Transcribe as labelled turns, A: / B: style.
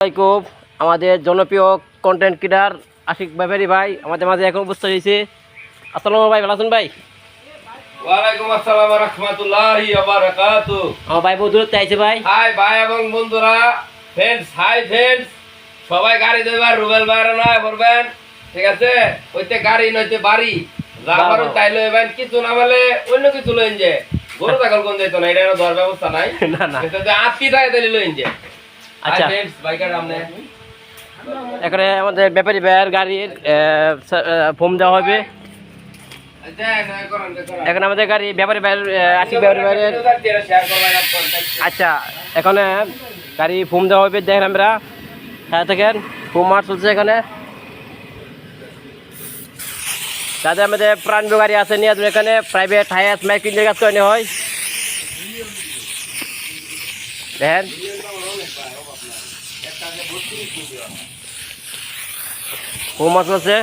A: আলাইকুম। আমাদের জনপ্রিয় কন্টেন্ট ক্রিয়েটার আশিক ব্যাপারী ভাই আমাদের মাঝে এখন উপস্থিত হয়েছে। আসসালামু ভাই, ভালো আছেন ভাই?
B: ওয়ালাইকুম আসসালাম ওয়া রাহমাতুল্লাহি ওয়া বারাকাতুহু।
A: আমার ভাই বহু দূরত্বে আইছে ভাই।
B: হাই ভাই এবং বন্ধুরা, হাই ফ্রেন্ডস, সবাই গাড়ি দেবার রুবেল ভাইয়ের নয় করবেন, ঠিক আছে? ওইতে গাড়ি নইতে বাড়ি যা পারো তাই লইবেন, কিছু না বলে অন্য কিছু লইন যে গরু ছাগল কোন যাইতো না, এটা ধর ব্যবস্থা নাই।
A: না না,
B: কিন্তু আত্মী থাকে তাই লইন যে।
A: আচ্ছা
B: ফ্রেন্ডস, বাইকার সামনে
A: এখানে আমাদের ব্যাপারী ভাইয়ের গাড়ির ফর্ম দেওয়া হবে। এখন আমাদের গাড়ি ব্যাপারী ভাইয়ের আশিক ব্যাপারী ভাইয়ের আচ্ছা এখানে গাড়ি ফর্ম দেওয়া হবে। দেখেন আমরা হ্যাঁ দেখেন ফর্ম মার চলছে এখানে। যাদের আমাদের প্রাণবীয় গাড়ি আছে নিয়ে এখানে প্রাইভেট হায়াস মাইকিংয়ের কাজ করে হয়। দেখেন ফর্ম মার চলছে।